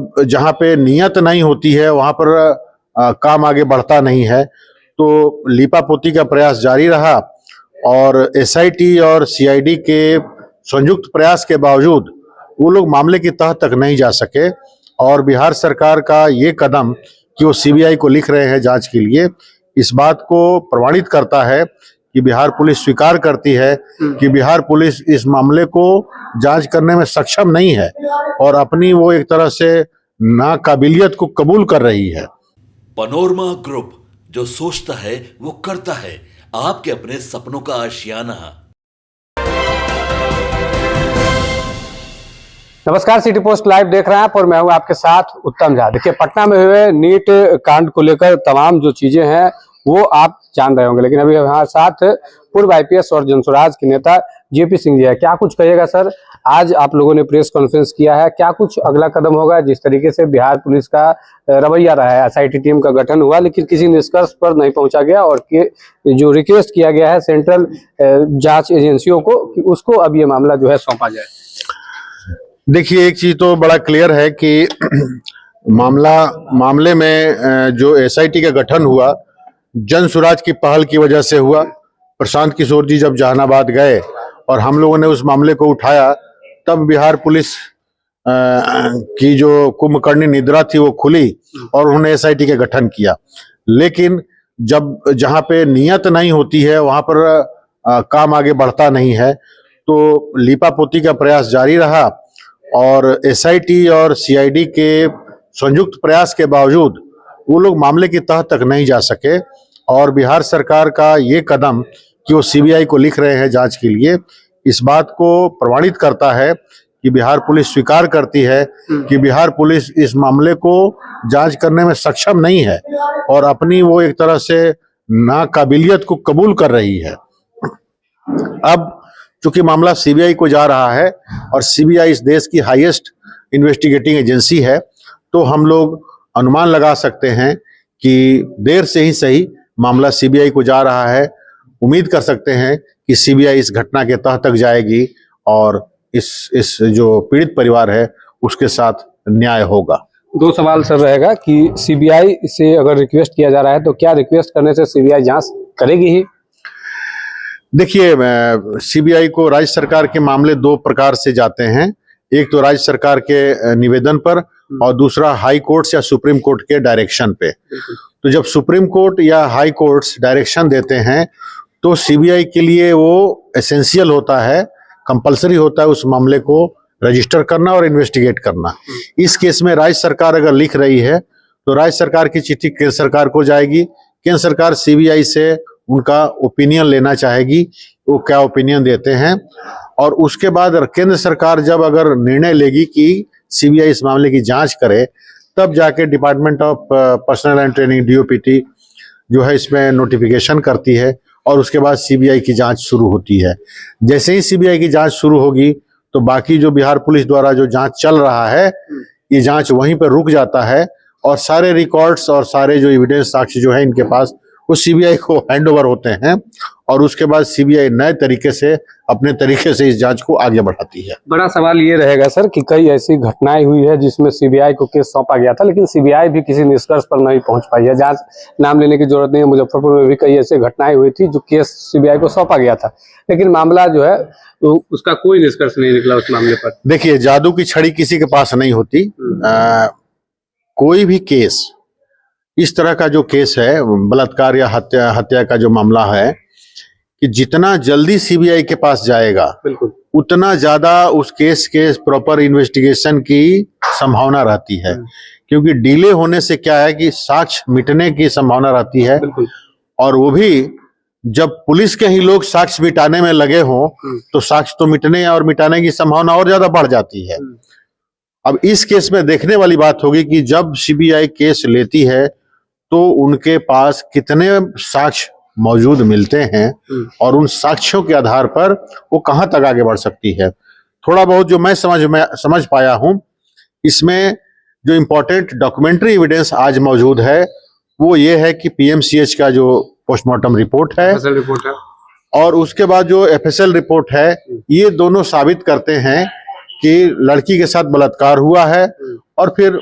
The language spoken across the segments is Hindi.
जब जहाँ पे नियत नहीं होती है वहां पर काम आगे बढ़ता नहीं है। तो लीपापोती का प्रयास जारी रहा और एसआईटी और सीआईडी के संयुक्त प्रयास के बावजूद वो लोग मामले की तह तक नहीं जा सके। और बिहार सरकार का ये कदम कि वो सीबीआई को लिख रहे हैं जांच के लिए, इस बात को प्रमाणित करता है कि बिहार पुलिस स्वीकार करती है कि बिहार पुलिस इस मामले को जांच करने में सक्षम नहीं है और अपनी वो एक तरह से नाकाबिलियत को कबूल कर रही है। पनोरमा ग्रुप, जो सोचता है वो करता है, आपके अपने सपनों का आशियाना। नमस्कार, सिटी पोस्ट लाइव देख रहे हैं आप और मैं हूं आपके साथ उत्तम झा। देखिए, पटना में हुए नीट कांड को लेकर तमाम जो चीजें हैं वो आप जान रहे होंगे, लेकिन अभी हमारे साथ पूर्व आईपीएस और जनसुराज के नेता जेपी सिंह जी है। क्या कुछ कहिएगा सर? आज आप लोगों ने प्रेस कॉन्फ्रेंस किया है, क्या कुछ अगला कदम होगा? जिस तरीके से बिहार पुलिस का रवैया रहा है, एसआईटी टीम का गठन हुआ लेकिन किसी निष्कर्ष पर नहीं पहुंचा गया और जो रिक्वेस्ट किया गया है सेंट्रल जांच एजेंसियों को कि उसको अब ये मामला जो है सौंपा जाए। देखिए, एक चीज तो बड़ा क्लियर है कि मामले में जो एसआईटी का गठन हुआ जनसुराज की पहल की वजह से हुआ। प्रशांत किशोर जी जब जहानाबाद गए और हम लोगों ने उस मामले को उठाया, तब बिहार पुलिस की जो कुंभकर्णी निद्रा थी वो खुली और उन्होंने एसआईटी का गठन किया। लेकिन जब जहाँ पे नियत नहीं होती है वहां पर काम आगे बढ़ता नहीं है। तो लीपापोती का प्रयास जारी रहा और एसआईटी और सीआईडी के संयुक्त प्रयास के बावजूद वो लोग मामले की तह तक नहीं जा सके। और बिहार सरकार का ये कदम कि वो सीबीआई को लिख रहे हैं जांच के लिए, इस बात को प्रमाणित करता है कि बिहार पुलिस स्वीकार करती है कि बिहार पुलिस इस मामले को जांच करने में सक्षम नहीं है और अपनी वो एक तरह से नाकाबिलियत को कबूल कर रही है। अब चूंकि मामला सीबीआई को जा रहा है और सीबीआई इस देश की हाईएस्ट इन्वेस्टिगेटिंग एजेंसी है, तो हम लोग अनुमान लगा सकते हैं कि देर से ही सही मामला सीबीआई को जा रहा है। उम्मीद कर सकते हैं कि सीबीआई इस घटना के तह तक जाएगी और इस जो पीड़ित परिवार है उसके साथ न्याय होगा। दो सवाल सर रहेगा कि सीबीआई से अगर रिक्वेस्ट किया जा रहा है तो क्या रिक्वेस्ट करने से सीबीआई जांच करेगी ही? देखिए, सीबीआई को राज्य सरकार के मामले दो प्रकार से जाते हैं। एक तो राज्य सरकार के निवेदन पर और दूसरा हाई कोर्ट या सुप्रीम कोर्ट के डायरेक्शन पे। तो जब सुप्रीम कोर्ट या हाई कोर्ट्स डायरेक्शन देते हैं तो सीबीआई के लिए वो एसेंशियल होता है, कंपलसरी होता है उस मामले को रजिस्टर करना और इन्वेस्टिगेट करना। इस केस में राज्य सरकार अगर लिख रही है तो राज्य सरकार की चिट्ठी केंद्र सरकार को जाएगी। केंद्र सरकार सीबीआई से उनका ओपिनियन लेना चाहेगी, वो क्या ओपिनियन देते हैं। और उसके बाद केंद्र सरकार जब अगर निर्णय लेगी कि सीबीआई इस मामले की जांच करे, तब जाके department of personal and training DOPT जो है इसमें नोटिफिकेशन करती है और उसके बाद सीबीआई की जांच शुरू होती है। जैसे ही सीबीआई की जांच शुरू होगी तो बाकी जो बिहार पुलिस द्वारा जो जांच चल रहा है, ये जांच वहीं पर रुक जाता है और सारे रिकॉर्ड्स और सारे जो एविडेंस साक्ष्य जो है इनके पास वो सीबीआई को हैंड ओवर होते हैं और उसके बाद सीबीआई नए तरीके से अपने तरीके से इस जांच को आगे बढ़ाती है। बड़ा सवाल ये रहेगा सर कि कई ऐसी घटनाएं हुई है जिसमें सीबीआई को केस सौंपा गया था लेकिन सीबीआई भी किसी निष्कर्ष पर नहीं पहुंच पाई है। जांच नाम लेने की जरूरत नहीं है, मुजफ्फरपुर में भी कई ऐसी घटनाएं हुई थी जो केस सीबीआई को सौंपा गया था लेकिन मामला जो है उसका कोई निष्कर्ष नहीं निकला उस मामले पर। देखिए, जादू की छड़ी किसी के पास नहीं होती। कोई भी केस, इस तरह का जो केस है बलात्कार या हत्या का जो मामला है, कि जितना जल्दी सीबीआई के पास जाएगा उतना ज्यादा उस केस के प्रॉपर इन्वेस्टिगेशन की संभावना रहती है। क्योंकि डिले होने से क्या है कि साक्ष्य मिटने की संभावना रहती है और वो भी जब पुलिस के ही लोग साक्ष्य मिटाने में लगे हों तो साक्ष्य तो मिटने और मिटाने की संभावना और ज्यादा बढ़ जाती है। अब इस केस में देखने वाली बात होगी कि जब सीबीआई केस लेती है तो उनके पास कितने साक्ष्य मौजूद मिलते हैं और उन साक्ष्यों के आधार पर वो कहां तक आगे बढ़ सकती है। थोड़ा बहुत जो मैं समझ पाया हूं, इसमें जो इम्पोर्टेंट डॉक्यूमेंट्री एविडेंस आज मौजूद है वो ये है कि पीएमसीएच का जो पोस्टमार्टम रिपोर्ट है और उसके बाद जो एफएसएल रिपोर्ट है, ये दोनों साबित करते हैं कि लड़की के साथ बलात्कार हुआ है और फिर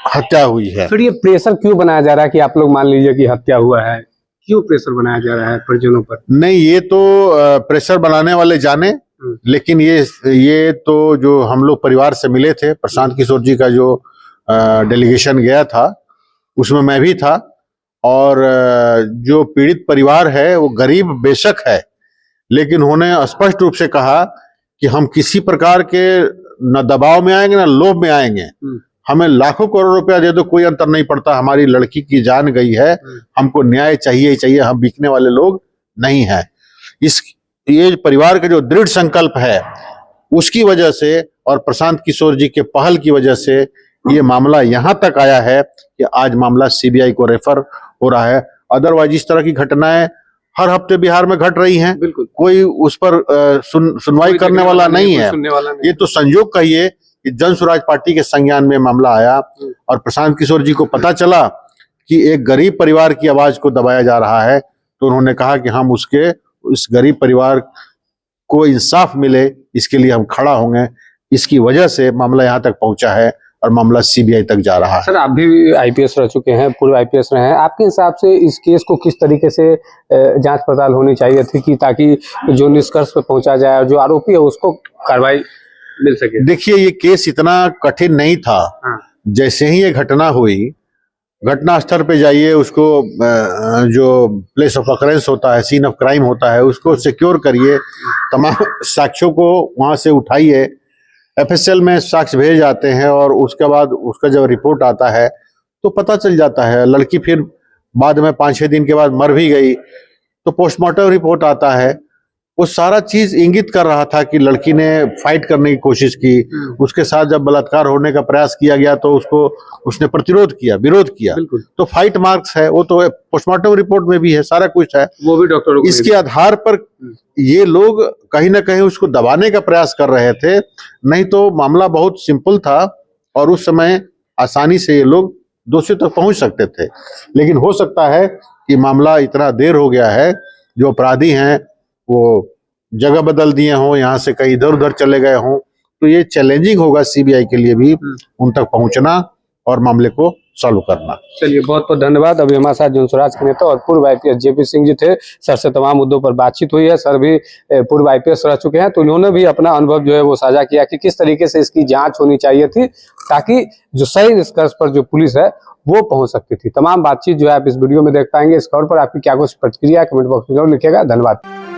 हत्या हुई है। फिर ये प्रेशर क्यों बनाया जा रहा है कि आप लोग मान लीजिए कि हत्या हुआ है, क्यों प्रेशर बनाया जा रहा है परिजनों पर? नहीं, ये तो प्रेशर बनाने वाले जाने, लेकिन ये तो जो हम लोग परिवार से मिले थे, प्रशांत किशोर जी का जो डेलीगेशन गया था उसमें मैं भी था, और जो पीड़ित परिवार है वो गरीब बेशक है, लेकिन उन्होंने स्पष्ट रूप से कहा कि हम किसी प्रकार के न दबाव में आएंगे न लोभ में आएंगे, हमें लाखों करोड़ रुपया दे दो कोई अंतर नहीं पड़ता, हमारी लड़की की जान गई है, हमको न्याय चाहिए ही चाहिए, हम बिकने वाले लोग नहीं हैं। ये परिवार का जो दृढ़ संकल्प है उसकी वजह से और प्रशांत किशोर जी के पहल की वजह से ये मामला यहाँ तक आया है कि आज मामला सीबीआई को रेफर हो रहा है। अदरवाइज इस तरह की घटनाएं हर हफ्ते बिहार में घट रही हैं, कोई उस पर सुनवाई करने वाला नहीं है। ये तो संयोग कहिए कि जन स्वराज पार्टी के संज्ञान में मामला आया और प्रशांत किशोर जी को पता चला कि एक गरीब परिवार की आवाज को दबाया जा रहा है, तो उन्होंने कहा कि हम उस गरीब परिवार को इंसाफ मिले, इसके लिए हम खड़ा होंगे। इसकी वजह से मामला यहाँ तक पहुंचा है और मामला सीबीआई तक जा रहा है। सर, आप भी आईपीएस रह चुके हैं, पूर्व आईपीएस रहे हैं, आपके हिसाब से इस केस को किस तरीके से जांच पड़ताल होनी चाहिए थी कि ताकि जो निष्कर्ष पे पहुंचा जाए और जो आरोपी है उसको कार्रवाई मिल सके? देखिए, ये केस इतना कठिन नहीं था। जैसे ही ये घटना हुई, घटना स्थल पे जाइए, उसको जो प्लेस ऑफ अकरेंस होता है, सीन ऑफ क्राइम होता है, उसको सिक्योर करिए, तमाम साक्ष्यों को वहां से उठाइए, एफएसएल में साक्ष्य भेज जाते हैं और उसके बाद उसका जब रिपोर्ट आता है तो पता चल जाता है। लड़की फिर बाद में 5-6 दिन के बाद मर भी गई तो पोस्टमार्टम रिपोर्ट आता है। वो सारा चीज इंगित कर रहा था कि लड़की ने फाइट करने की कोशिश की, उसके साथ जब बलात्कार होने का प्रयास किया गया तो उसने प्रतिरोध किया, विरोध किया, तो फाइट मार्क्स है, वो तो पोस्टमार्टम रिपोर्ट में भी है, सारा कुछ है, वो भी डॉक्टर। इसके आधार पर ये लोग कहीं ना कहीं उसको दबाने का प्रयास कर रहे थे, नहीं तो मामला बहुत सिंपल था और उस समय आसानी से ये लोग दोषी तक पहुंच सकते थे। लेकिन हो सकता है कि मामला इतना देर हो गया है, जो अपराधी हैं वो जगह बदल दिए हों, यहाँ से कहीं इधर उधर चले गए हों, तो ये चैलेंजिंग होगा सीबीआई के लिए भी उन तक पहुंचना और मामले को सॉल्व करना। चलिए, बहुत बहुत धन्यवाद। अभी हमारे साथ जनस्वराज के नेता और पूर्व आईपीएस जेपी सिंह जी थे। सर से तमाम मुद्दों पर बातचीत हुई है। सर भी पूर्व आईपीएस रह चुके हैं, तो उन्होंने भी अपना अनुभव जो है वो साझा किया कि किस तरीके से इसकी जांच होनी चाहिए थी ताकि जो सही निष्कर्ष पर जो पुलिस है वो पहुंच सकती थी। तमाम बातचीत जो है आप इस वीडियो में देख पाएंगे। इस खबर पर आपकी क्या कुछ प्रतिक्रिया कमेंट बॉक्स में जरूर लिखिएगा। धन्यवाद।